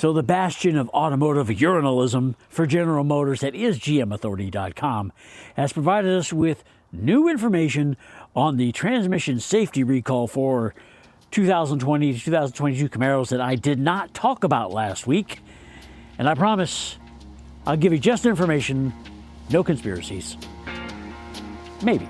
So the bastion of automotive urinalism for General Motors, that is GMauthority.com, has provided us with new information on the transmission safety recall for 2020 to 2022 Camaros that I did not talk about last week. And I promise I'll give you just information, no conspiracies. Maybe.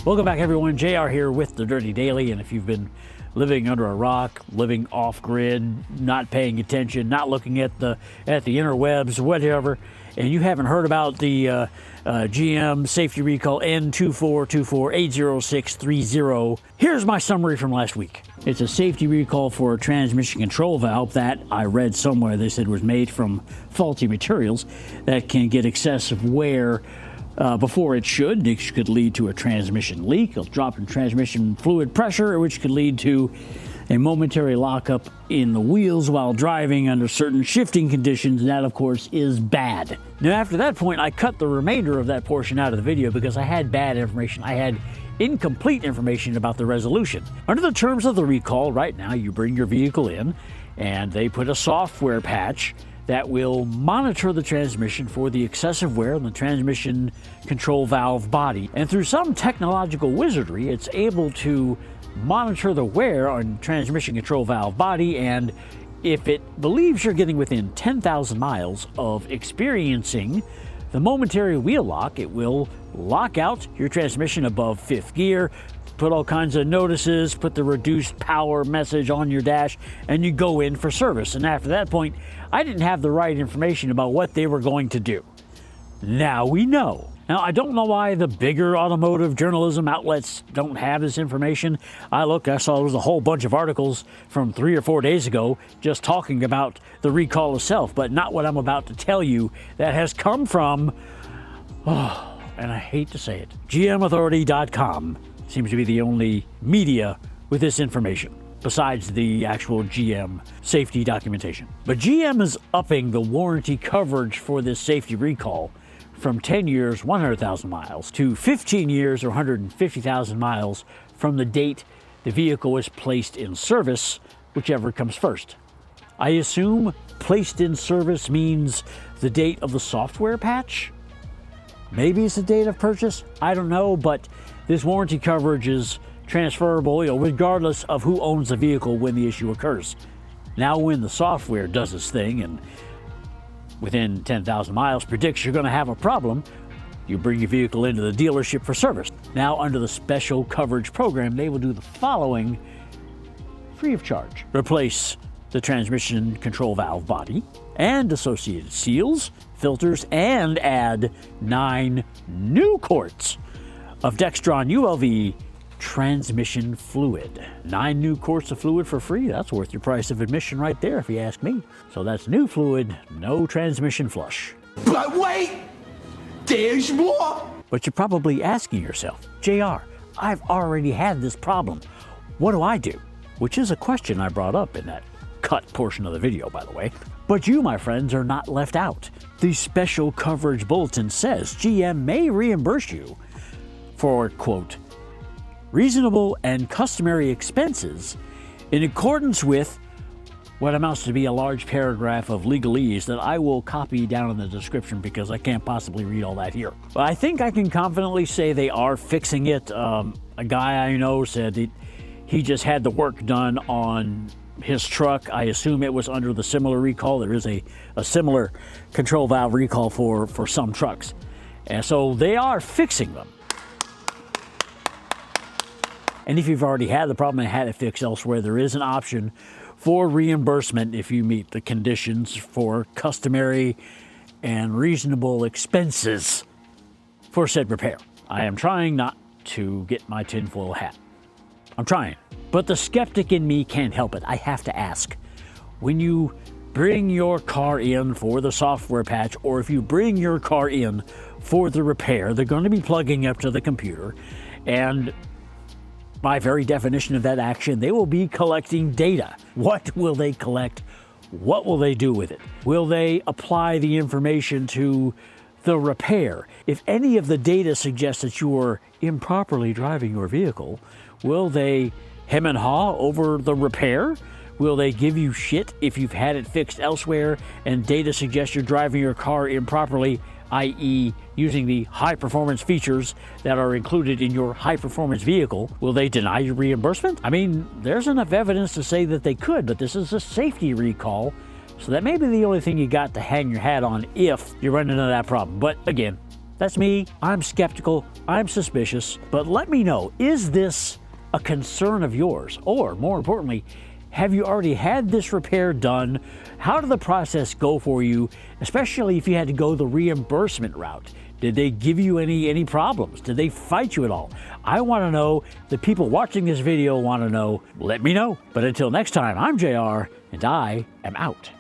Welcome back, everyone. JR here with the Dirty Daily. And if you've been living under a rock, living off-grid, not paying attention, not looking at the interwebs, whatever, and you haven't heard about the GM safety recall N242480630, here's my summary from last week. It's a safety recall for a transmission control valve that I read somewhere they said was made from faulty materials that can get excessive wear before it should. It could lead to a transmission leak, a drop in transmission fluid pressure, which could lead to a momentary lockup in the wheels while driving under certain shifting conditions, and that, of course, is bad. Now, after that point, I cut the remainder of that portion out of the video because I had bad information. I had incomplete information about the resolution. Under the terms of the recall, right now, you bring your vehicle in, and they put a software patch that will monitor the transmission for the excessive wear on the transmission control valve body. And through some technological wizardry, it's able to monitor the wear on transmission control valve body, and if it believes you're getting within 10,000 miles of experiencing the momentary wheel lock, it will lock out your transmission above 5th gear, put all kinds of notices, put the reduced power message on your dash, and you go in for service. And after that point, I didn't have the right information about what they were going to do. Now we know. Now, I don't know why the bigger automotive journalism outlets don't have this information. I saw there was a whole bunch of articles from 3 or 4 days ago just talking about the recall itself, but not what I'm about to tell you that has come from, and I hate to say it, GMauthority.com seems to be the only media with this information, besides the actual GM safety documentation. But GM is upping the warranty coverage for this safety recall from 10 years, 100,000 miles, to 15 years or 150,000 miles from the date the vehicle was placed in service, whichever comes first. I assume placed in service means the date of the software patch? Maybe it's the date of purchase? I don't know, but this warranty coverage is transferable, regardless of who owns the vehicle when the issue occurs. Now, when the software does its thing and within 10,000 miles predicts you're going to have a problem, you bring your vehicle into the dealership for service. Now, under the special coverage program, they will do the following free of charge. Replace the transmission control valve body and associated seals, filters, and add 9 new quarts of Dextron ULV transmission fluid. 9 new quarts of fluid for free. That's worth your price of admission right there, if you ask me. So that's new fluid, no transmission flush. But wait, there's more. But you're probably asking yourself, JR, I've already had this problem. What do I do? Which is a question I brought up in that cut portion of the video, by the way. But you, my friends, are not left out. The special coverage bulletin says GM may reimburse you for, quote, reasonable and customary expenses in accordance with what amounts to be a large paragraph of legalese that I will copy down in the description because I can't possibly read all that here. But I think I can confidently say they are fixing it. A guy I know said he just had the work done on his truck. I assume it was under the similar recall. There is a similar control valve recall for some trucks. And so they are fixing them. And if you've already had the problem and had it fixed elsewhere, there is an option for reimbursement if you meet the conditions for customary and reasonable expenses for said repair. I am trying not to get my tinfoil hat. I'm trying. But the skeptic in me can't help it. I have to ask. When you bring your car in for the software patch, or if you bring your car in for the repair, they're going to be plugging up to the computer, and by very definition of that action, they will be collecting data. What will they collect? What will they do with it? Will they apply the information to the repair. If any of the data suggests that you are improperly driving your vehicle, will they hem and haw over the repair? Will they give you shit if you've had it fixed elsewhere and data suggests you're driving your car improperly, i.e. using the high-performance features that are included in your high-performance vehicle? Will they deny you reimbursement? I mean, there's enough evidence to say that they could, but this is a safety recall, so that may be the only thing you got to hang your hat on if you run into that problem. But again, that's me. I'm skeptical. I'm suspicious. But let me know, is this a concern of yours? Or more importantly, have you already had this repair done? How did the process go for you, especially if you had to go the reimbursement route? Did they give you any problems? Did they fight you at all? I want to know. The people watching this video want to know. Let me know. But until next time, I'm JR, and I am out.